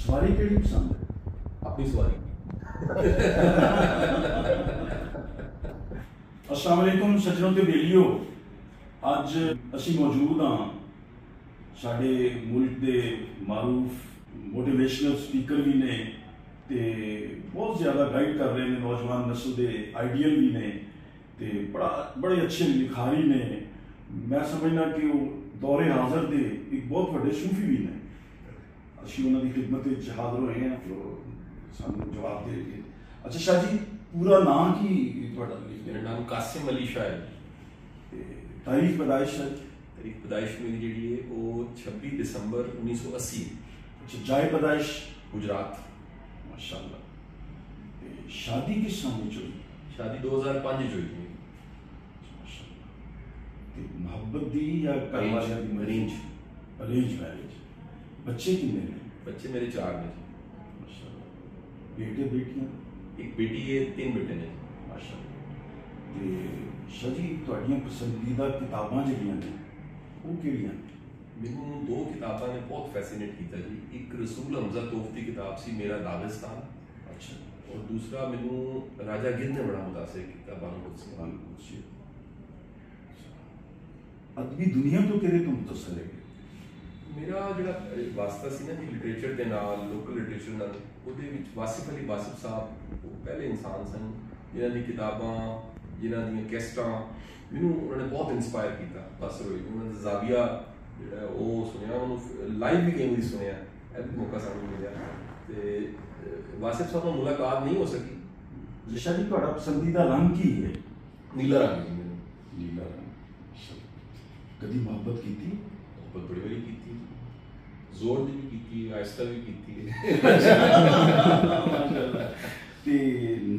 सवारी केड़ी पसंद है? अपनी सवारी। अस्सलाम वालेकुम सज्जनों ते बेलियो, अज असी मौजूद हाँ साडे मुल्क दे मारूफ मोटिवेशनल स्पीकर भी ने ते बहुत ज़्यादा गाइड कर रहे हैं नौजवान नस्ल के आइडियल भी ने ते बड़े अच्छे लिखारी ने। मैं समझना कि वो दौरे हाजिर के एक बहुत बड़े सूफी भी ने। असी उन्होंने खिदमत हाजिर होए हैं तो सानू जवाब देंगे। अच्छा शाह जी, पूरा नाम की तुहाडा? मेरा नाम कासिम अली शाह है। तारीख पैदाइश है? तारीख पैदाइश मेरी जी है वो 26 दिसंबर 1980। अच्छा, जाए पैदाइश? गुजरात। माशाअल्लाह। शादी किस साल में हुई? शादी 2005 हुई थी। मोहब्बत दी या अरेंज मैरिज? बच्चे कितने ने? बच्चे मेरे 4 ने। माशाअल्लाह। बेटे बेटियां? एक बेटी है, 3 बेटे ने। माशाअल्लाह। ते शाह जी तुहाडियां पसंदीदा किताबां जिहड़ियां ने वो किहड़ियां? मैनू 2 किताबां ने बहुत फैसिनेट किया जी। एक रसूल हमजा तोफ की किताब सी मेरा दागिस्तान। अच्छा। और दूसरा मैनू राजा गिर ने बड़ा मुतासिर किया बानकुल से। अदबी दुनिया तो किहदे तो मुतासिर है? मेरा जिहड़ा वास्ता सी ना जी लिटरेचर के नाल, लोकल लिटरेचर नाल, ਉਹਦੇ ਵਿੱਚ वासिफ अली वासिफ साहब वो पहले इंसान सन जिन्हां दी किताबां, जिन्हां दी कैसटां मैनू उन्होंने बहुत इंस्पायर किया। तासर होई उन्होंने ज़ाविया जिहड़ा वो सुनिया, उन्होंने लाइव भी कई बार सुनिया, यह भी मौका सानू मिलिया। तो वासिफ साहब नाल मुलाकात नहीं हो सकी। शाह जी तुहाडा पसंदीदा रंग की है? नीला रंग है मैनू। नीला रंग। कभी मोहब्बत की थी? मोहब्बत बड़ी बड़ी की थी, जोर दी भी की, आहिस्ता भी की।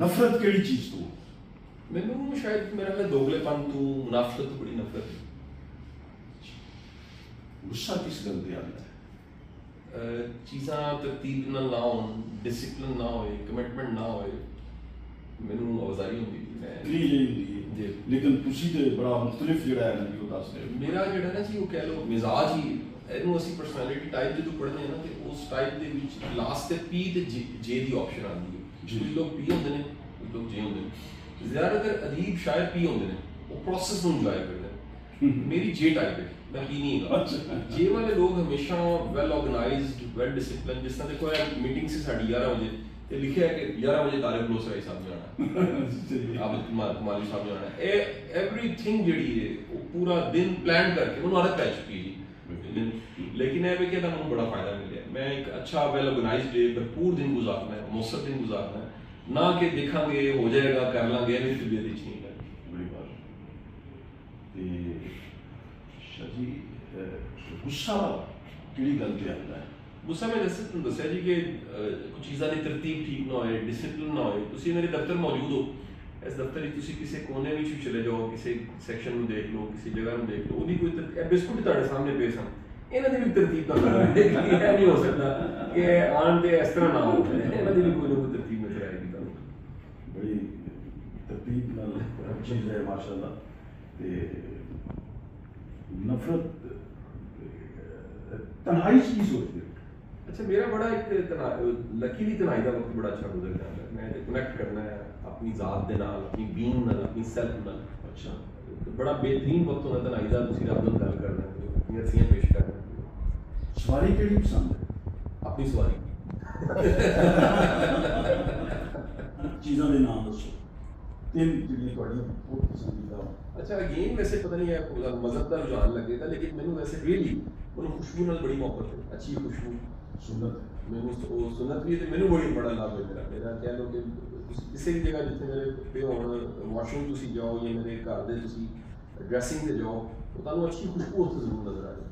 नफरत केड़ी चीज तो? मैनू शायद मेरा ख्याल दोगलेपन तो, मुनाफरत तो बड़ी नफरत है। गुस्सा किस गल पे आता है? चीज़ां तरतीब ना होन, डिसिप्लिन ना होए, कमिटमेंट ना होए, मैनू आवाजारी होंदी जी। लेकिन तुसी ते बड़ा मुख्तलिफ जिहड़ा है ना जी वो दस रहे हो। मेरा जिहड़ा ना जी वो कह लो मिजाज ही ਇਹਨੂੰ ਅਸੀਂ ਪਰਸਨੈਲਿਟੀ ਟਾਈਪ ਜਦੋਂ ਪੜ੍ਹਦੇ ਹਾਂ ਨਾ ਤੇ ਉਸ ਟਾਈਪ ਦੇ ਵਿੱਚ ਲਾਸਟ ਤੇ ਪੀ ਤੇ ਜੇ ਦੀ ਆਪਸ਼ਨ ਆਉਂਦੀ ਹੈ। ਕੁਝ ਲੋਕ ਪੀ ਹੁੰਦੇ ਨੇ, ਕੁਝ ਲੋਕ ਜੇ ਹੁੰਦੇ ਨੇ। ਜ਼ਿਆਦਾਤਰ ਅਦੀਬ ਸ਼ਾਇਰ ਪੀ ਹੁੰਦੇ ਨੇ, ਉਹ ਪ੍ਰੋਸੈਸ ਨੂੰ ਇੰਜੋਏ ਕਰਦੇ ਨੇ। ਮੇਰੀ ਜੇ ਟਾਈਪ ਹੈ, ਮੈਂ ਪੀ ਨਹੀਂ ਹੈਗਾ। ਜੇ ਵਾਲੇ ਲੋਕ ਹਮੇਸ਼ਾ ਵੈਲ ਆਰਗੇਨਾਈਜ਼ਡ, ਵੈਲ ਡਿਸਿਪਲਿਨ, ਜਿਸ ਤਰ੍ਹਾਂ ਦੇਖੋ ਇਹ ਮੀਟਿੰਗ ਸੀ ਸਾਡੀ 11 ਵਜੇ ਤੇ ਲਿਖਿਆ ਹੈ ਕਿ 11 ਵਜੇ ਤਾਰਿਕ ਲੋਸਰਾਈ ਸਾਹਿਬ ਨੇ ਆਉਣਾ, ਆਬਦ ਕੁਮਾਰੀ ਸਾਹਿਬ ਨੇ ਆਉਣਾ। ਇਹ ਐਵਰੀਥਿੰਗ ਜਿਹੜੀ ਹੈ ਉਹ ਪੂਰਾ ਦਿਨ ਪਲਾਨ ਕਰਕੇ ਉਹਨੂੰ ਆਦਤ ਪੈ ਚੁੱਕੀ ਹੈ। लेकिन है कि मुझे बड़ा फायदा मिले। मैं एक अच्छा वेल ऑर्गेनाइज्ड डे भरपूर दिन गुजारना है, मौसर दिन गुजारना है, ना कि देखांगे हो जाएगा कर लांगे, मेरी तबीयत नहीं है। बड़ी बात। शाह जी गुस्सा किहड़ी गल पे आता है? गुस्सा मैं जैसे तुम दस्या जी कि कुछ चीज़ां दी तरतीब ठीक ना होए, डिसिप्लिन ना होए। तुसी मेरे दफ्तर मौजूद हो, इस दफ्तर में तुसी किसी कोने में चले जाओ, किसी सैक्शन में देख लो, किसी जगह में देख लो, वो कोई बिस्कुट तुहाडे सामने पेश हैं, इन्हां दी भी तरतीब ना करो। यह नहीं हो सकता कि आन दे इस तरह ना हो, इन्हां दी भी कोई ना कोई तरतीब नजर आएगी। बड़ी तरतीब नाल चीज़ है माशाअल्लाह। ते नफरत तन्हाई की सोचते? अच्छा, मेरा बड़ा एक लकीली तन्हाई का वक्त बड़ा अच्छा गुजर जाता है। मैं कनेक्ट करना है अपनी ज़ात दे नाल, अपनी बीइंग नाल, अपनी सेल्फ नाल। अच्छा, बड़ा बेहतरीन वक्त होना तन्हाई दा, तुसीं रब नाल गल करना, अपनी हस्तियां पेश करना। सवारी केड़ी पसंद है? अपनी सवारी। चीज़ां दे नाम दसो, 3 जिहड़ियां तुहाडियां बहुत पसंदीदा। अच्छा, अगेन वैसे पता नहीं है मजहब का रुझान लगेगा, लेकिन मैनू वैसे रियली उन्होंने खुशबू नाल बड़ी मोहब्बत है। अच्छी खुशबू सुन्नत मैनू सुन्नत भी मैनू बड़ी बड़ा लाभ है। मेरा कह लो कि किसी भी जगह जितने मेरे पे हो, वॉशरूम तुसी जाओ या मेरे घर दे तुसी ड्रेसिंग से जाओ, तो तुहानू अच्छी खुशबू उत्थे जरूर नजर आ जाए।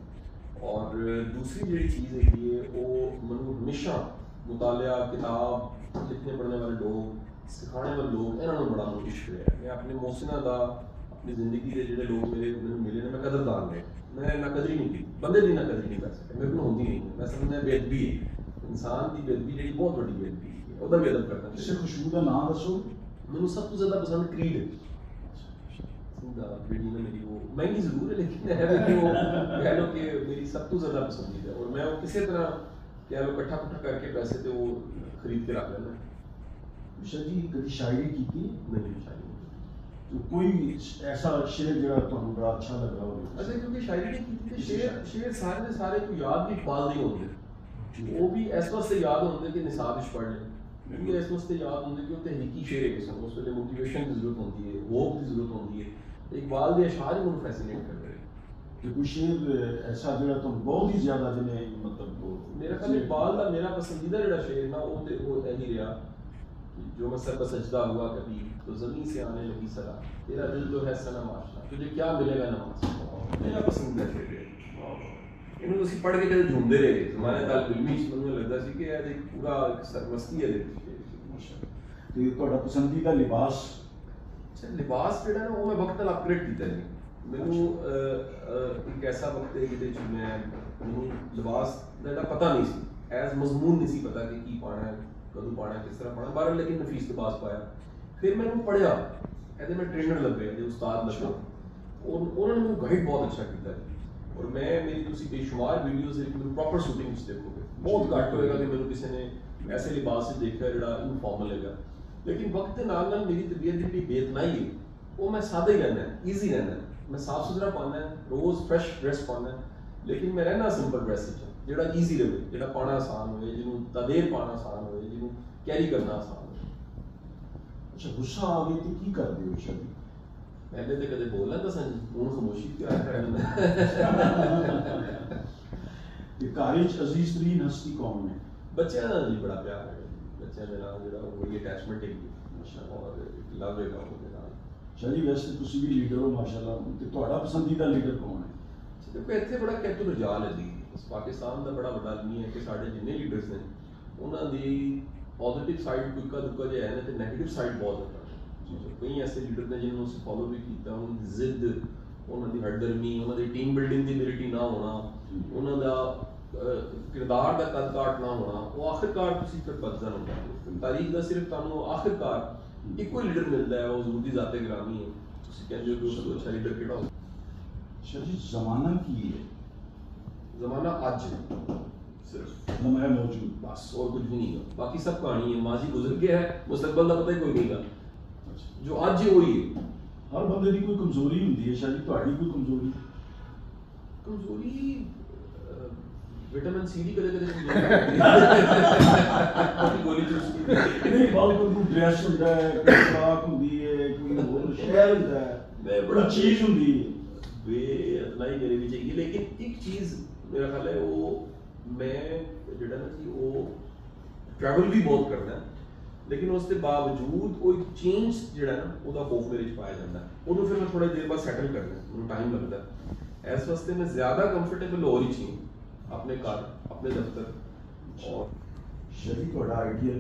और दूसरी जी चीज़ है वो मैनू हमेशा मुतालिया, किताब, लिखने पढ़ने वाले लोग, सिखाने वाले लोग, इन्होंने बड़ा इश्क है। मैं अपने मोहसिना का, अपनी जिंदगी के जो लोग मेरे मिले ने, मैं कदरदान ने, मैं ना कदरी नहीं की, बंदे की ना कदरी नहीं कर सकता, मेरे को होती नहीं। मैं समझना बेअदबी है, इंसान की बेअदबी जी बहुत बड़ी बेअदबी है, ਉਹਦਾ ਵੀ ਅਦਬ ਕਰਨਾ चाहिए। खुशबू का नाम दसो। ਮੈਨੂੰ ਸਭ ਤੋਂ ਜ਼ਿਆਦਾ ਪਸੰਦ ਕਰੀਡ ਹੈ। ਜਿਹੜੀ ਨਾ ਮੇਰੀ वो महंगी जरूर है, लेकिन है कि वो कह लो कि मेरी सब तो ज़्यादा पसंदीदा है। और मैं वो किसी तरह कह लो इकट्ठा कुट्ठा करके पैसे तो वो खरीद के रख लेना। विशा जी कभी शायरी की नहीं शायरी तो कोई ऐसा शेर जो तुहानू बड़ा अच्छा लग रहा हो? अच्छा क्योंकि शायरी नहीं की शेर सारे के सारे को याद भी इकबाल नहीं होंगे, वो भी इस वास्ते याद होंगे कि निसाब विच पढ़ लें, क्योंकि इस वास्ते याद होंगे कि वो तहरीकी शेर है किस्म, उस वेले मोटिवेशन की जरूरत होती है, होप की जरूरत होती है। इकबाल के अशार ही उन्हें फैसिनेट करते हैं। कि कोई शेर ऐसा जो तुम बहुत ही ज्यादा जिन्हें मतलब वो मेरा ख्याल इकबाल का मेरा पसंदीदा जो शेर ना वो यही रहा, जो मैं सर पर सजदा हुआ कभी तो ज़मीन से आने लगी सदा, तेरा दिल तो है सनम आशना, तुझे क्या मिलेगा नमाज। मेरा पसंदीदा शेर है। इन्होंने उसी पढ़ के कदे झूमते रहे जमाने ताल फिल्मी समझ में लगता सी कि यार एक पूरा सरमस्ती है ते ਤੁਹਾਡਾ ਪਸੰਦੀਦਾ ਲਿਬਾਸ? लिबास ਜਿਹੜਾ ਨਾ ਉਹ ਮੈਂ ਵਕਤ ਨਾਲ ਅਪਗ੍ਰੇਡ ਕੀਤਾ ਜੀ। ਮੈਨੂੰ ਇੱਕ ਐਸਾ ਵਕਤ ਹੈ ਜਿਹਦੇ ਚ ਮੈਨੂੰ ਲਿਬਾਸ ਦਾ ਜਿਹੜਾ ਪਤਾ ਨਹੀਂ ਸੀ, ਐਜ਼ ਮਜ਼ਮੂਨ ਨਹੀਂ ਸੀ ਪਤਾ ਕਿ ਕੀ ਪਾਣਾ ਹੈ, ਕਦੋਂ ਪਾਣਾ ਹੈ, ਕਿਸ ਤਰ੍ਹਾਂ ਪਾਣਾ, ਬਾਹਰ ਲੇਕਿਨ ਨਫੀਸ ਲਿਬਾਸ ਪਾਇਆ। ਫਿਰ ਮੈਨੂੰ ਪੜਿਆ, ਇਹਦੇ ਮੈਂ ਟ੍ਰੇਨਰ ਲੱਗੇ, ਇਹਦੇ ਉਸਤਾਦ ਲੱਗੇ, ਉਹਨਾਂ ਨੇ ਮੈਨੂੰ ਗਾਈਡ ਬਹੁਤ ਅੱਛਾ ਕੀਤਾ ਜੀ। ਔਰ ਮੈਂ ਮੇਰੀ ਤੁਸੀਂ ਬੇਸ਼ੁਮਾਰ ਵੀਡੀਓਜ਼ ਵਿੱਚ ਮੈਨੂੰ ਪ੍ਰੋਪਰ ਸ਼ੂਟਿੰਗ ਵਿੱਚ ਦੇਖੋਗੇ, ਬਹੁਤ ਘੱਟ ਹੋਏਗਾ ਕਿ ਮੈਨੂੰ ਕਿਸੇ ਨੇ ਐਸੇ ਲਿਬਾਸ ਵਿੱਚ ਦੇਖਿਆ ਜਿਹੜਾ ਇਨਫਾਰਮਲ ਹੈਗਾ। लेकिन वक्त नाल मेरी तबीयत की बेतनाई है, वो मैं सादा ही रहना है, ईजी रहना है, मैं साफ सुथरा पाना है, रोज़ फ्रैश ड्रेस पाना है, लेकिन मैं रहना सिंपल ड्रेस जो ईजी रहे, जो पाना आसान हो, जिन्होंने तदेर पाना आसान हो, जिन्होंने कैरी करना आसान हो। अच्छा गुस्सा आ गई तो की कर दे विशा जी? पहले तो कदे बोलना तो सन हूँ खामोशी क्या है। घर अजीज तरीन हस्ती कौन है? बच्चों का जी बड़ा प्यार है, बच्चों के नाल जो वही अटैचमेंट है और लव है उनके नाल। चलिए वैसे तुसी भी लीडर हो माशाल्लाह, ते ਤੁਹਾਡਾ पसंदीदा लीडर कौन है? देखो ਇੱਥੇ ਬੜਾ ਕੈਤੂ ਰਜਾਲ ਹੈ ਜੀ, ਪਾਕਿਸਤਾਨ ਦਾ ਬੜਾ ਵੱਡਾ ਆਦਮੀ ਹੈ ਕਿ ਸਾਡੇ ਜਿੰਨੇ ਲੀਡਰਸ ਨੇ ਉਹਨਾਂ ਦੀ ਪੋਜ਼ਿਟਿਵ ਸਾਈਡ ਕੋਈ ਦੁੱਕਾ ਜਿਹਾ ਹੈ ਨਾ, ਤੇ ਨੈਗੇਟਿਵ ਸਾਈਡ ਬਹੁਤ ਹੈ। ਕਈ ਐਸੇ ਲੀਡਰ ਨੇ ਜਿਹਨੂੰ ਅਸੀਂ ਫੋਲੋ ਵੀ ਕੀਤਾ, ਉਹਨਾਂ ਦੀ ਜ਼ਿੱਦ, ਉਹਨਾਂ ਦੀ ਹਰਦਰਮੀ, ਉਹਨਾਂ ਦੀ ਟੀਮ ਬਿਲਡਿੰਗ ਦੀ ਐਬਿਲਿਟੀ ਨਾ ਹੋਣਾ, ਉਹਨਾਂ ਦਾ किरदार का कद काट ना होना, वो आखिरकार किसी फिर बदजन हो जाते हैं। तारीख का सिर्फ तुहानू आखिरकार एक कोई लीडर मिलता है, वो हज़ूर दी ज़ाते गिरामी है, तुसी कहंदे हो कि उस तो अच्छा लीडर केड़ा हो? जी ज़माना की है, ज़माना आज है, सिर्फ ज़माना मौजूद बस और कुछ भी नहीं है, बाकी सब कहानी है, माजी गुजर गया है, मुस्तकबल का पता ही कोई नहीं गा, जो आज है वही है। हर बंदे की कोई कमजोरी होती है, शायद तुहाडी कोई कमजोरी? कमजोरी विटामिन सी दी कदे कदे गोली चूसती नहीं, बहुत कोई ड्रेस होता है, कोई फ्राक होती है, कोई और शहर होता है, मैं बड़ा चीज होती है वे इतना ही मेरे भी चाहिए। लेकिन एक चीज मेरा ख्याल है वो मैं जेड़ा ना जी वो ट्रैवल भी बहुत करना है, लेकिन उसके बावजूद वो एक चेंज जेड़ा ना ਉਹਦਾ ਖੌਫ ਮੇਰੇ ਚ ਪਾਇਆ ਜਾਂਦਾ ਹੈ। ਉਹਨੂੰ ਫਿਰ ਮੈਂ ਥੋੜਾ ਦੇਰ ਬਾਅਦ ਸੈਟਲ ਕਰਨਾ, ਮੈਨੂੰ ਟਾਈਮ लगता है। ਇਸ ਵਾਸਤੇ मैं ज्यादा कंफर्टेबल हो रही चाहिए अपने घर, अपने दफ्तर। और शरीक बड़ा आइडिया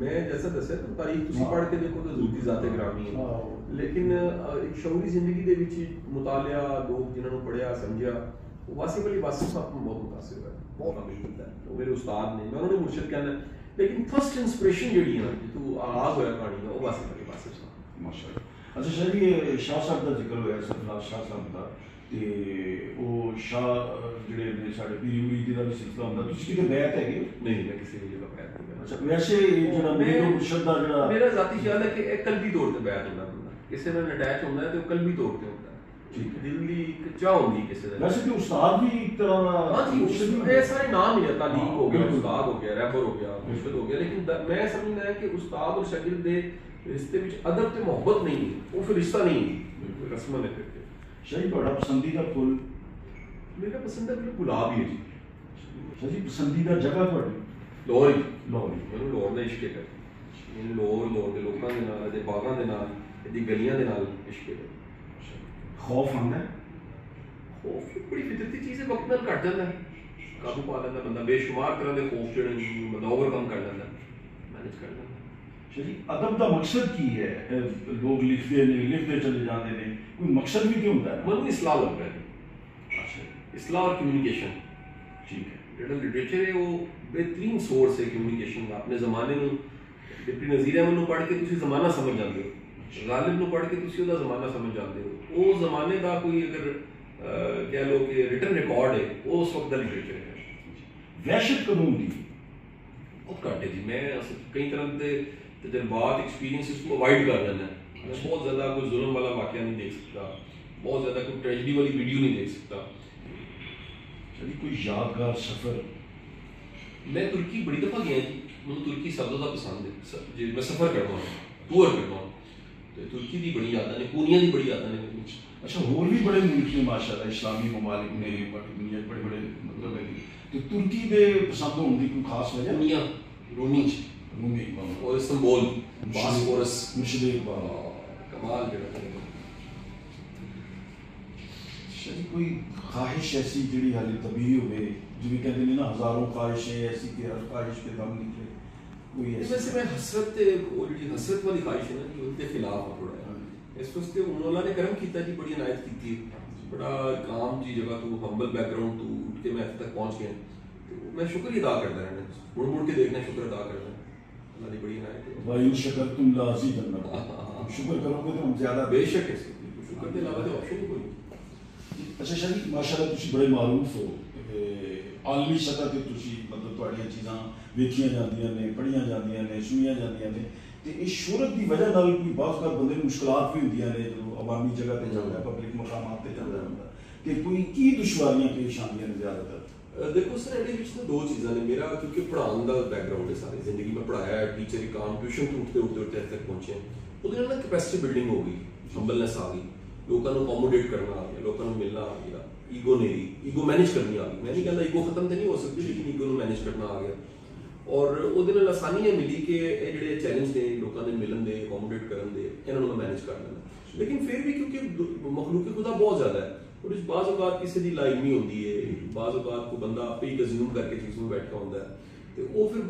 मैं जैसा दस्या तो तारीख तुसी पढ़ के देखो तो ज़रूरी ज़ाते ग्रामी है, लेकिन एक शौरी जिंदगी दे विच मुतालिया लोग जिन्होंने पढ़िया समझिया वो वासिफ अली वासिफ साहब को बहुत मुतासिर हुआ, बहुत अमीर होता है, वो मेरे उस्ताद ने, मैं उन्होंने मुर्शिद कहना, लेकिन फर्स्ट इंस्पिरेशन जेडी है ना तू आगाज होया कहानी का वो वासिफ अली वासिफ साहब माशाल्लाह। अच्छा सर ये शाह साहब का जिक्र होया, सरफराज शाह साहब का, ਤੇ ਉਹ ਸ਼ਾਹ ਜਿਹੜੇ ਨੇ ਸਾਡੇ ਪੀਰੀ ਮੁਰੀਦੀ ਦਾ ਵੀ ਸਿਲਸਿਲਾ ਹੁੰਦਾ, ਤੁਸੀਂ ਕਿਤੇ ਬੈਤ ਹੈਗੇ? नहीं मैं किसी भी जगह बैत नहीं। अच्छा वैसे ਜਿਹੜਾ ਮੇਰੇ ਮੁਰਸ਼ਦ ਦਾ ਜਿਹੜਾ मेरा ज़ाती ख्याल है कि एक कल्बी तौर पे बैत होना बंदा किसी नाल अटैच होना है तो कल्बी तौर पे होता है, ठीक दिल दी एक चाह होंदी किसी दा। वैसे तो उस्ताद भी एक तरह ਦਾ हाँ जी, ये सारे नाम ही है, तालीम हो गया, उस्ताद हो गया, रहबर हो गया, मुर्शिद हो गया, लेकिन मैं समझना है कि उस्ताद और शागिर्द दे रिश्ते विच अदब ते मोहब्बत नहीं है, वो फिर रिश्ता नहीं है, रस्मन है। शरीक ਤੁਹਾਡਾ पसंदीदा फुल? मेरा पसंदीदा फुल गुलाब ही है जी। अच्छा जी पसंदीदा जगह ਤੁਹਾਡੀ? ਲਾਹੌਰ ਹੀ। ਲਾਹੌਰ ਮੈਨੂੰ ਲਾਹੌਰ ਦਾ ਇਸ਼ਕ ਹੈ, ਮੈਨੂੰ ਲਾਹੌਰ ਦੇ ਲੋਕਾਂ ਦੇ ਨਾਲ, ਇਹਦੇ ਬਾਗਾਂ ਦੇ ਨਾਲ, ਇਹਦੀ ਗਲੀਆਂ ਦੇ ਨਾਲ ਇਸ਼ਕ ਹੈ। ਖੌਫ ਆਉਂਦਾ ਹੈ? ਖੌਫ ਬੜੀ ਫਿਤਰਤੀ ਚੀਜ਼ ਹੈ, ਵਕਤ ਨਾਲ ਘਟ ਜਾਂਦਾ ਹੈ, ਕਾਬੂ ਪਾ ਲੈਂਦਾ ਬੰਦਾ, ਬੇਸ਼ੁਮਾਰ ਤਰ੍ਹਾਂ ਦੇ ਖੌਫ ਜਿਹੜੇ ਬੰਦਾ ਓਵਰਕਮ ਕਰ ਲੈਂਦਾ, ਮੈਨੇਜ ਕਰ ਲੈਂਦਾ। जी अदब का मकसद की है? लोग लिखते चले जाते हैं, कोई मकसद भी क्यों होता है? मैं इस्लाह लगता है। अच्छा इस्लाह और कम्युनिकेशन, ठीक है, जो लिटरेचर है वो बेहतरीन सोर्स है कम्युनिकेशन का। अपने ज़माने में डिप्टी नज़ीर अहमद पढ़ के तुसी ज़माना समझ जाते हो, गालिब ਨੂੰ पढ़ के तुसी ਉਹਦਾ ज़माना समझ जाते हो, वो ज़माने का कोई अगर कह लो कि रिटन रिकॉर्ड है वो उस वक्त का लिटरेचर है। ਵਹਿਸ਼ਤ ਕਦੋਂ ਹੁੰਦੀ ਹੈ? ਬਹੁਤ ਘੱਟ ਹੈ ਜੀ। ਮੈਂ ਕਈ ਤਰ੍ਹਾਂ ਦੇ ਤਜਰਬਾਤ ਐਕਸਪੀਰੀਅੰਸਿਸ ਨੂੰ ਅਵਾਇਡ ਕਰ ਲੈਂਦਾ। मैं बहुत ज़्यादा कोई जुल्म वाला वाक़या नहीं देख सकता, बहुत ज़्यादा कोई ट्रेजिडी वाली वीडियो नहीं देख सकता। चलिए कोई यादगार सफ़र? मैं तुर्की बड़ी दफ़ा गया जी, मुझे तुर्की सब ज़्यादा पसंद है। जी मैं सफ़र करता हूँ, टूर करता हूँ, तो तुर्की की बड़ी यादें ने, कोनिया की बड़ी यादें ने। अच्छा, और भी बड़े मुल्क ने माशाल्लाह, इस्लामी ममालिक ने, दुनिया बड़े बड़े मतलब है, तो तुर्की दे पसंद होने की कोई खास वजह? कोनिया, रूमी और इस्तांबुल, बासफोरस, मुर्शिद इकबाल, कमाल जो कोई ख्वाहिश ऐसी जी हाले तभी हुए जिन्हें कहते हैं ना हजारों ख्वाहिशें ऐसी कि हर ख्वाहिश पे दम निकले, कोई ऐसी? वैसे मैं हसरत हसरत वाली ख्वाहिश है ना कि उनके खिलाफ थोड़ा इस वास्ते उन्होंने ने कर्म किया जी, बड़ी इनायत की थी, बड़ा काम जी जगह तो हम्बल बैकग्राउंड तो उठ के मैं तक पहुंच गया, तो मैं शुक्र अदा करता रहना, मुड़ मुड़ के देखना, शुक्र अदा करना, अल्लाह की बड़ी इनायत है। वाइन शकरतुम लाज़िदन्नकुम, शुक्र करोगे तो हम ज्यादा बेशक है, शुक्र के अलावा तो ऑप्शन ही कोई नहीं। अच्छा शादी माशाल्लाह तुसी बड़े मारूफ हो, आलमी सतह ते तुसी मतलब तुहाड़ियां चीज़ां वेखियां जांदियां ने, पढ़ियां जांदियां ने, सुनियां जांदियां ने, ते इस शोहरत की वजह नाल कोई बाज़ बार बंदे नूं मुश्किलात भी होंदियां ने जो अवामी जगह ते जांदा है, पब्लिक मकामात ते जांदा है, ते कोई की दुश्वारियां पेश आंदियां ने ज़्यादातर? देखो सर ਇਹਦੇ ਵਿੱਚ दो चीज़ां ने। मेरा क्योंकि पढ़ाने का बैकग्राउंड है, सारी जिंदगी में पढ़ाया है, टीचर ही काम, ट्यूशन तो उठते तक पहुंचे, ਉਹਦੇ ਨਾਲ कैपेसिटी बिल्डिंग हो गई, हम्बलनेस आ गई, लोगों को अकोमोडेट करना आ गया, लोगों को मिलना आ गया, ईगो नहीं रही, ईगो मैनेज करनी आ गई। मैं नहीं कहता ईगो खत्म तो नहीं हो सकती, लेकिन ईगो को मैनेज करना आ गया, और ਉਹਦੇ ਨਾਲ आसानी है मिली कि ये ਜਿਹੜੇ चैलेंज ने लोगों ने मिलन दे, अकोमोडेट करन दे, इन्हां ਨੂੰ मैनेज कर लेना। लेकिन फिर भी क्योंकि मखलूक खुदा बहुत ज़्यादा है, और इस बाज़ औक़ात किसी की लाइफ नहीं होती है, बाज़ औक़ात को बंदा आपे ही कंज्यूम करके चीज़ में बैठा होता है, तो वो फिर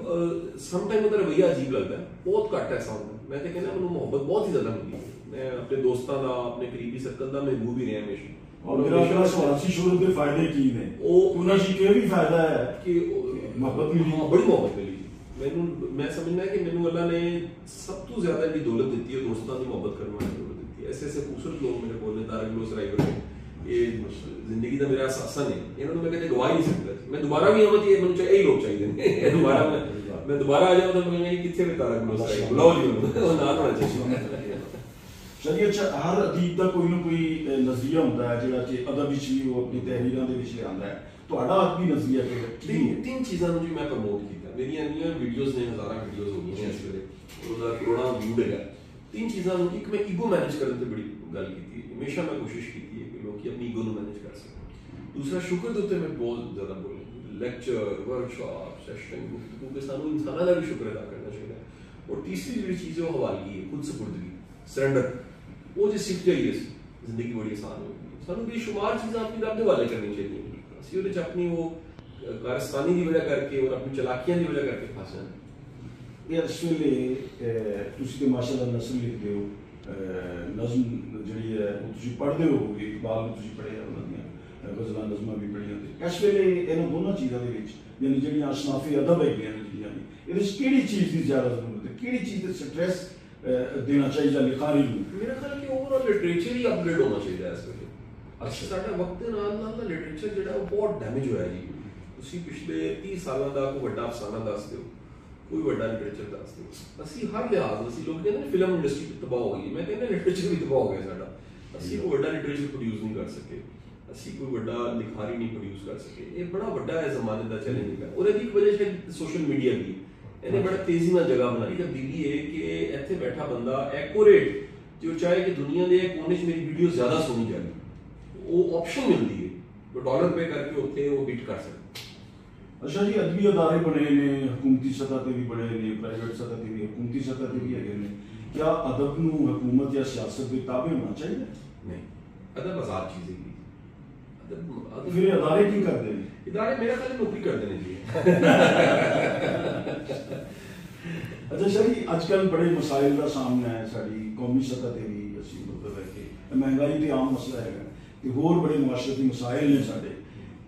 सम टाइम ਉਹਦਾ रवैया अजीब लगता है, बहुत घट ऐसा होता है। मैं तो कहना मैंने मुहब्बत बहुत ही ज़्यादा मिली है, मैं अपने दोस्तों का, अपने करीबी सर्कल का महबूब ही रहा हमेशा। और मेरा अगला सवाल सी शोहरत के फायदे की ने, उन्हां दी कोई भी फायदा है कि मोहब्बत मिली? हाँ, बड़ी मोहब्बत मिली मैनू। मैं समझना कि मैनू अल्लाह ने सब तो ज़्यादा जी दौलत दी है, दोस्तों की मोहब्बत करने वाली दौलत दी है। ऐसे ऐसे खूबसूरत लोग मेरे बोलने, तारक लोग सराइवर में, ये जिंदगी का मेरा अहसासन है, इन्होंने मैं कहते गवा ही नहीं सकता। मैं दोबारा भी आवां ये मैनू चाहिए, लोग चाहिए दोबारा मैं दोबारा आ जाऊँ तो मैं कितने में तारक लोग सराइवर बुलाओ जी, वो ना होना चाहिए। चलिए अच्छा, हर अदीब का कोई ना कोई नजरिया होता है जिहड़ा कि अदब विच भी वो अपनी तहरीरां दे विच लिआंदा है, तुहाडा अदबी नजरिया तीन चीज़ां नूं जी मैं प्रमोट कीता। मेरियां इन्नियां वीडियोज़ ने, हज़ारां वीडियोज़ हो गई इस वेले, ਉਹਦਾ ਕਰੋੜਾਂ ਵਿਊ ਹੈਗਾ। तीन चीज़ां नूं, एक मैं ईगो मैनेज करने ते बड़ी गल कीती, हमेशा मैं कोशिश की है कि लोग अपनी ईगो नूं मैनेज कर सकन। दूसरा शुक्र दे उत्ते मैं बहुत ज़्यादा बोले, लैक्चर, वर्कशॉप, सेशन, क्योंकि सानूं इंसानां दा भी शुक्र अदा करना चाहिए। और तीसरी जिहड़ी चीज़ है वो हवालगी है, खुद सपुर्दगी, सरेंडर, वो जो सीख जाइए जिंदगी बड़ी आसान होगी। सानूं बेशुमार चीज़ां अपनी रब दे हवाले करनी चाहिए, असीं उहदे च अपनी वो कारस्तानी की वजह करके और अपनी चलाकियां की वजह करके फस जाना। यार इस वेले तुसीं ते माशाअल्लाह नस्ल लिखदे हो, नज़म जिहड़ी है वो तुसीं पढ़दे होवोगे, इकबाल नूं तुसीं पढ़िया, उन्हां दीयां गज़लां नज़मां भी पढ़ियां, ते इस वेले इन्हां दोनों चीज़ां दे विच यानी जिहड़ियां असनाफे अदब हैगियां ने जिहड़ियां इहदे च किहड़ी चीज़ दी ज़्यादा जरूरत है, किहड़ी चीज़ ते स्ट्रेस देना चाहिए लिखारी नूं? मेरा ख्याल कि ओवरऑल लिटरेचर ही अपग्रेड होना चाहिए इस वेले। अच्छा साडा वक्त दे नाल नाल दा लिटरेचर जिहड़ा वो बहुत डैमेज होया जी। तुसीं पिछले 30 सालां दा कोई वड्डा अफसाना दस दिओ, कोई वड्डा लिटरेचर दस दिओ, असीं हर लिहाज असीं लोग कहंदे ने फिल्म इंडस्ट्री तबाह हो गई, मैं कहना लिटरेचर भी तबाह हो गया साडा। असीं कोई वड्डा लिटरेचर प्रोड्यूस नहीं कर सके, असीं कोई वड्डा लिखारी नहीं प्रोड्यूस कर सके। ये बड़ा वड्डा है ज़माने दा चैलेंज है, और इहदी वजह शायद सोशल मीडिया भी इन्हें बड़ा तेजी में जगह बनाई तब्दीली है कि इत्थे बैठा बंदा एक्यूरेट जो चाहे कि दुनिया के कोने च मेरी वीडियो ज़्यादा सुनी जाए, वो ऑप्शन मिलती है, वो डॉलर पे करके उत्थे वो हिट कर सकते। अच्छा जी, अदबी अदारे बने ने, हुकूमती सतह ते भी बने ने, प्राइवेट सतह ते भी, हुकूमती सतह ते भी है ने, क्या अदब नूं हुकूमत या सियासत के ताबे होना चाहिए? नहीं, अदब आजाद चीज़ है। फिर अदारे की करते हैं? इदारे मेरा ख्याल नौकरी करते हैं जी। अच्छा शाही अजकल बड़े मसाइल का सामना है साड़ी कौमी सतह ते भी, असीं मतलब है कि महंगाई तो आम मसला है, ते होर बड़े मुआशरती मसाइल ने साडे।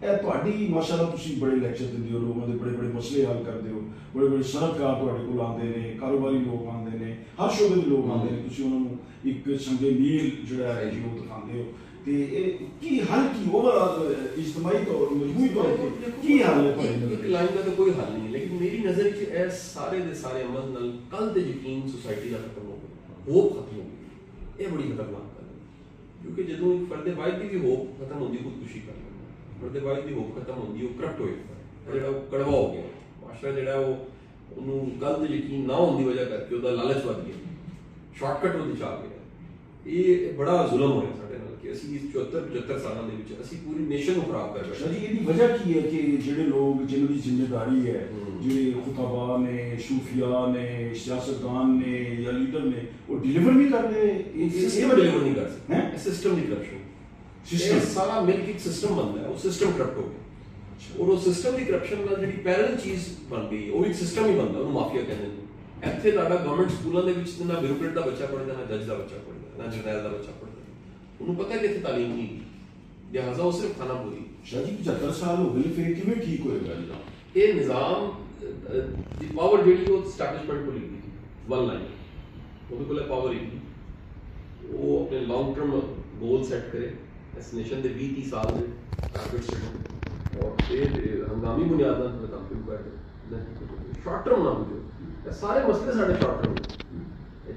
तुहाडी माशाअल्लाह तुसीं बड़े लैक्चर दिंदे हो, लोगों के बड़े बड़े मसले हल करते हो, बड़े बड़े सनतकार तुहाडे कोल आंदे ने, कारोबारी लोग आंदे ने, हर शोबे के लोग आंदे ने, तुसीं उन्हां नूं एक संगे मील जिहड़ा है जी वो दिखांदे हो, ਤੇ ਇਹ ਕੀ ਹੱਲ ਕੀ ਓਵਰਆਲ ਇਜਤਮਾਈ ਤੌਰ ਮਜਮੂਈ ਤੌਰ ਤੇ ਕੀ ਹੱਲ ਹੈ ਤੁਹਾਡੇ ਇੱਕ ਲਾਈਨ ਦਾ ਤਾਂ ਕੋਈ ਹੱਲ ਨਹੀਂ, ਲੇਕਿਨ ਮੇਰੀ ਨਜ਼ਰ ਵਿੱਚ ਇਹ ਸਾਰੇ ਦੇ ਸਾਰੇ ਅਮਲ ਨਾਲ ਕੱਲ ਤੇ ਯਕੀਨ ਸੋਸਾਇਟੀ ਦਾ ਖਤਮ ਹੋ ਗਿਆ, ਹੋਪ ਖਤਮ ਹੋ ਗਈ। ਇਹ ਬੜੀ ਖਤਰਨਾਕ ਗੱਲ ਹੈ, ਕਿਉਂਕਿ ਜਦੋਂ ਇੱਕ ਫਰਦੇ ਵਾਹਿਦ ਦੀ ਵੀ ਹੋਪ ਖਤਮ ਹੁੰਦੀ, ਖੁਦਕੁਸ਼ੀ ਕਰ ਲੈਂਦਾ, ਫਰਦੇ ਵਾਹਿਦ ਦੀ ਹੋਪ ਖਤਮ ਹੁੰਦੀ, ਉਹ ਕਰਪਟ ਹੋ ਜਾਂਦਾ, ਜਿਹੜਾ ਉਹ ਕੜਵਾ ਹੋ ਗਿਆ ਮਾਸ਼ਰਾ, ਜਿਹੜਾ ਉਹਨੂੰ ਕੱਲ ਤੇ ਯਕੀਨ ਨਾ ਹੋਣ ਦੀ ਵਜ੍ਹਾ ਕਰਕੇ ਉਹਦਾ ਲਾਲਚ ਵੱਧ ਗਿਆ, ਸ਼ਾਰਟਕਟ ਉਹਦੇ ਚ ਆ ਗਿਆ। ਇਹ ਬੜਾ ਜ਼ੁਲਮ ਹੋਇਆ ਸਾਡੇ ਨਾਲ ਕਿ ਅਸੀਂ ਇਸ 74-75 ਸਾਲਾਂ ਦੇ ਵਿੱਚ ਅਸੀਂ ਪੂਰੀ ਨੇਸ਼ਨ ਨੂੰ ਖਰਾਬ ਕਰ ਬੈਠੇ। ਜੀ ਇਹਦੀ ਵਜ੍ਹਾ ਕੀ ਹੈ ਕਿ ਜਿਹੜੇ ਲੋਕ ਜਿਨ੍ਹਾਂ ਦੀ ਜ਼ਿੰਮੇਵਾਰੀ ਹੈ, ਜਿਹੜੇ ਖੁਤਾਬਾ ਨੇ, ਸ਼ੂਫੀਆ ਨੇ, ਸਿਆਸਤਦਾਨ ਨੇ ਜਾਂ ਲੀਡਰ ਨੇ, ਉਹ ਡਿਲੀਵਰ ਨਹੀਂ ਕਰ ਰਹੇ, ਇਹ ਸਿਸਟਮ ਡਿਲੀਵਰ ਨਹੀਂ ਕਰ ਸਕਦੇ ਹੈ, ਸਿਸਟਮ ਦੀ ਕਰਪਸ਼ਨ, ਸਿਸਟਮ ਸਾਰਾ ਮਿਲ ਕੇ ਇੱਕ ਸਿਸਟਮ ਬਣਦਾ ਹੈ, ਉਹ ਸਿਸਟਮ ਕਰਪਟ ਹੋ ਗਿਆ, ਔਰ ਉਹ ਸਿਸਟਮ ਦੀ ਕਰਪਸ਼ਨ ਨਾਲ ਜਿਹੜੀ ਪੈਰਲਲ ਚੀਜ਼ ਬਣ ਗਈ ਉਹ ਇੱਕ ਸਿਸਟਮ ਹੀ ਬਣਦਾ, ਉਹਨੂੰ ਮਾਫੀਆ ਕਹਿੰਦੇ ਨੇ। ਇੱਥੇ ਤੁਹਾਡਾ ਗਵਰਨਮੈਂਟ ਸਕੂਲਾਂ ਦੇ ਵਿੱਚ ਨਾ ਬਿਊਰੋਕਰੇਟ ਦਾ ਬੱਚਾ ਪੜ੍ਹਦਾ, ਨਾ ਜੱਜ ਦਾ ਬੱਚਾ ਪੜ੍ਹਦਾ, ਨਾ ਜਰਨੈਲ ਦਾ ਬੱਚਾ ਪੜ੍ਹਦਾ, ਉਹਨੂੰ ਪਤਾ ਕਿ ਇੱਥੇ ਤਾਲੀਮ ਨਹੀਂ ਹੈ, ਲਿਹਾਜ਼ਾ ਉਹ ਸਿਰਫ ਖਾਣਾ ਪੂਰੀ। ਸ਼ਾਹ ਜੀ 75 ਸਾਲ ਹੋ ਗਏ, ਫਿਰ ਕਿਵੇਂ ਠੀਕ ਹੋਏਗਾ ਜੀ ਇਹ ਨਿਜ਼ਾਮ ਦੀ ਪਾਵਰ ਜਿਹੜੀ ਉਹ ਸਟੈਬਲਿਸ਼ਮੈਂਟ ਕੋਲ ਹੀ ਵਨ ਲਾਈਨ, ਉਹਦੇ ਕੋਲ ਪਾਵਰ ਹੀ ਨਹੀਂ, ਉਹ ਆਪਣੇ ਲੌਂਗ ਟਰਮ ਗੋਲ ਸੈੱਟ ਕਰੇ ਇਸ ਨੇਸ਼ਨ ਦੇ 20-30 ਸਾਲ ਦੇ ਟਾਰਗੇਟ ਸੈੱਟ ਔਰ ਫਿਰ ਹੰਗਾਮੀ ਬੁਨਿਆਦਾਂ ਤੇ ਕੰਮ ਸ਼ੁਰੂ ਕਰਦੇ, ਸ਼ਾਰਟ ਟਰਮ ਨਾ ਹੋ। ਸਾਰੇ ਮਸਲੇ ਸਾਡੇ ਸ਼ਾਰਟ ਟਰਮ,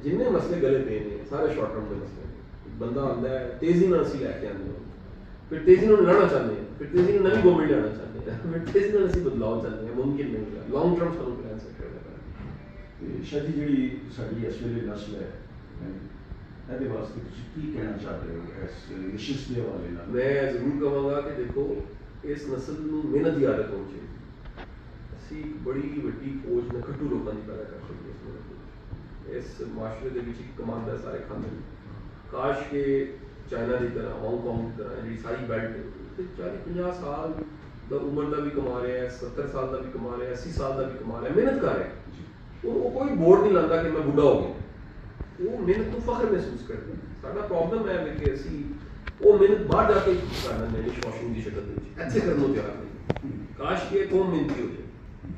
ਜਿੰਨੇ ਮਸਲੇ ਗਲੇ ਪਏ ਨੇ ਸਾਰੇ ਸ਼ਾਰਟ ਟਰਮ ਦੇ ਮਸਲੇ। ਬੰਦਾ ਆਉਂਦਾ ਹੈ, ਤੇਜ਼ੀ ਨਾਲ ਅਸੀਂ ਲੈ ਕੇ ਆਉਂਦੇ ਹਾਂ, ਫਿਰ ਤੇਜ਼ੀ ਨਾਲ ਲੜਨਾ ਚਾਹੁੰਦੇ ਹਾਂ, ਫਿਰ ਤੇਜ਼ੀ ਨਾਲ ਨਵੀਂ ਗਵਰਨਮੈਂਟ ਲਿਆਉਣਾ ਚਾਹੁੰਦੇ ਹਾਂ, ਫਿਰ ਤੇਜ਼ੀ ਨਾਲ ਅਸੀਂ ਬਦਲਾਅ ਚਾਹੁੰਦੇ ਹਾਂ, ਮੁਮਕਿਨ ਨਹੀਂ ਹੈ, ਲੌਂਗ ਟਰਮ ਸਾਨੂੰ ਪਲਾਨ ਸੈੱਟ ਕਰਨਾ ਪੈਣਾ। ਤੇ ਸ਼ਾਹ ਜੀ ਜਿਹੜੀ ਸਾਡੀ ਇਸ ਵੇਲੇ ਨਸਲ ਹੈ, ਇਹਦੇ ਵਾਸਤੇ ਤੁਸੀਂ ਕੀ ਕਹਿਣਾ ਚਾਹते ਹੋ ਇਸ ਨਿਸ਼ਿਸ਼ ਦੇ ਹਵਾਲੇ ਨਾਲ? ਮੈਂ ਜ਼ਰੂਰ ਕਹਾਂਗਾ ਕਿ ਦੇਖੋ ਇਸ ਨਸਲ ਨੂੰ ਮਿਹਨਤ ਦੀ ਆਦਤ ਹੋਣੀ ਚਾਹੀਦੀ। ਅਸੀਂ ਬੜੀ ਵੱਡੀ ਫੌਜ ਨਖੱਟੂ ਲੋਕਾਂ ਦੀ ਪੈਦਾ ਕਰ ਸਕਦੇ ਇਸ ਮਾਸ਼ਰੇ ਦੇ ਵਿੱਚ, ਇੱਕ ਕਮਾਂਦਾ ਸਾਰੇ ਖਾਂਦੇ ਨੇ। ਕਾਸ਼ ਕਿ ਚਾਈਨਾ ਦੀ ਤਰ੍ਹਾਂ, ਹਾਂਗਕਾਂਗ ਦੀ ਤਰ੍ਹਾਂ ਜਿਹੜੀ ਸਾਰੀ ਬੈਲਟ 40-50 ਸਾਲ ਦਾ ਉਮਰ ਦਾ ਵੀ ਕਮਾ ਰਿਹਾ, 70 ਸਾਲ ਦਾ ਵੀ ਕਮਾ ਰਿਹਾ, 80 ਸਾਲ ਦਾ ਵੀ ਕਮਾ ਰਿਹਾ, ਮਿਹਨਤ ਕਰ ਰਿਹਾ, ਉਹ ਕੋਈ ਬੋਰਡ ਨਹੀਂ ਲਾਉਂਦਾ ਕਿ ਮੈਂ ਬੁੱਢਾ ਹੋ ਗਿਆ, ਉਹ ਮਿਹਨਤ ਨੂੰ ਫਖਰ ਮਹਿਸੂਸ ਕਰਦਾ। ਸਾਡਾ ਪ੍ਰੋਬਲਮ ਹੈ ਕਿ ਅਸੀਂ ਉਹ ਮਿਹਨਤ ਬਾਹਰ ਜਾ ਕੇ ਕਰ ਲੈਂਦੇ ਨੇ ਵਾਸ਼ਿੰਗ ਦੀ ਸ਼ਕਲ ਦੇ ਵਿੱਚ, ਇੱਥੇ ਕਰਨ ਨੂੰ ਤਿਆਰ ਨਹੀਂ। ਕਾਸ਼ ਕਿ ਕੌਮ ਮਿਹਨਤੀ ਹੋ ਜਾਏ,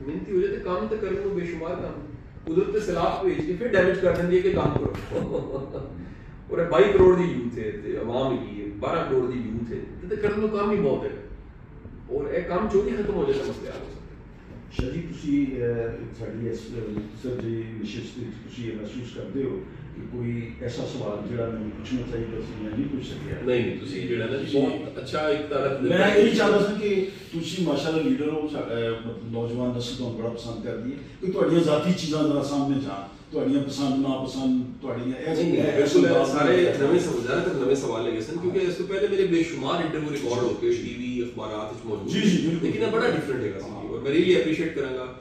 ਮਿਹਨਤੀ ਹੋ ਜਾਏ ਤੇ ਕੰਮ ਤੇ ਕਰਨ ਨੂੰ ਬੇਸ਼ੁਮਾਰ ਕੰਮ, ਕੁਦਰਤ ਦੇ ਖਿਲਾਫ ਭੇਜ ਕੇ ਫਿਰ ਡੈਮੇਜ ਕਰ ਦਿੰਦੀ ਹੈ ਕਿ ਕੰਮ ਕਰੋ। और 22 करोड़ की यूथ है, आवाम की 12 करोड़ की यूथ है, तो करने को काम ही बहुत है, और ये काम चोरी खत्म हो जाए मसले आ सकते। शाह जी ਤੁਸੀਂ ਸਾਡੀ ਇਸ ਸਰ ਜੀ ਵਿਸ਼ੇਸ਼ ਤੇ ਤੁਸੀਂ ਇਹ ਮਹਿਸੂਸ ਕਰਦੇ ਹੋ ਕਿ ਕੋਈ ਐਸਾ ਸਵਾਲ ਜਿਹੜਾ ਮੈਨੂੰ ਪੁੱਛਣਾ ਚਾਹੀਦਾ ਸੀ ਮੈਂ ਨਹੀਂ ਪੁੱਛ ਸਕਿਆ? ਨਹੀਂ, ਤੁਸੀਂ ਜਿਹੜਾ ਨਾ ਬਹੁਤ ਅੱਛਾ ਇੱਕ ਤਰ੍ਹਾਂ ਮੈਂ ਇਹ ਚਾਹੁੰਦਾ ਸੀ ਕਿ ਤੁਸੀਂ ਮਾਸ਼ਾਅੱਲਾ ਲੀਡਰ ਹੋ, ਮਤਲਬ ਨੌਜਵਾਨ ਨਸਲ ਤੁਹਾਨੂੰ ਬੜਾ ਪਸੰਦ ਕਰਦੀ ਹੈ, ਕਿ ਤੁਹਾਡੀਆਂ ਜ਼ਾਤੀ ਚੀਜ਼ਾਂ ਜ਼ਰਾ ਸਾਹਮਣੇ ਜਾਣ, ਤੁਹਾਡੀਆਂ ਪਸੰਦ ਨਾ ਪਸੰਦ ਤੁਹਾਡੀਆਂ ਬਿਲਕੁਲ ਸਾਰੇ ਨਵੇਂ ਜ਼ਿਆਦਾਤਰ ਨਵੇਂ ਸਵਾਲ ਲਗੇ ਸਨ, ਕਿਉਂਕਿ ਇਸ ਤੋਂ ਪਹਿਲੇ ਮੇਰੇ ਬੇਸ਼ੁਮਾਰ ਇੰਟਰਵਿਊ ਰਿਕਾਰਡ ਹੋ ਕੇ ਟੀਵੀ ਅਖਬਾਰਾਂ ਵਿੱਚ ਮੌਜੂਦ ਜੀ, ਲੇਕਿਨ ਇਹ ਬੜਾ ਡਿਫਰੈਂਟ ਹੈਗਾ ਸੀ, ਔਰ ਮੈਂ ਰੀਲੀ ਐਪਰੀਸ਼ੀਏਟ ਕਰਾਂਗਾ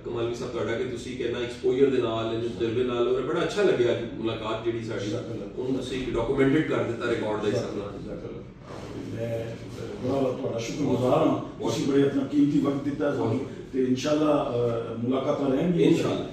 ਕਮਾਲਵੀ ਸਾਹਿਬ ਤੁਹਾਡਾ ਕਿ ਤੁਸੀਂ ਕਹਿੰਦਾ ਐਕਸਪੋਜ਼ਰ ਦੇ ਨਾਲ, ਤਜਰਬੇ ਨਾਲ, ਔਰ ਬੜਾ ਅੱਛਾ ਲੱਗਿਆ ਅੱਜ ਮੁਲਾਕਾਤ ਜਿਹੜੀ ਸਾਡੀ, ਉਹਨੂੰ ਤੁਸੀਂ ਡਾਕੂਮੈਂਟਡ ਕਰ ਦਿੱਤਾ ਰਿਕਾਰਡ ਦੇ ਹਿਸਾਬ ਨਾਲ। ਮੈਂ ਬੜਾ ਤੁਹਾਡਾ ਸ਼ੁਕਰਗੁਜ਼ਾਰ ਹਾਂ, ਤੁਸੀਂ ਬੜੇ ਆਪਣਾ ਕੀਮਤੀ ਵਕਤ ਦਿੱਤਾ ਸਾਨੂੰ, ਤੇ ਇਨਸ਼ਾਅੱਲਾ ਮੁਲਾਕਾਤਾਂ ਰਹਿਣਗੀਆਂ। ਇਨਸ਼ਾਅੱਲਾ।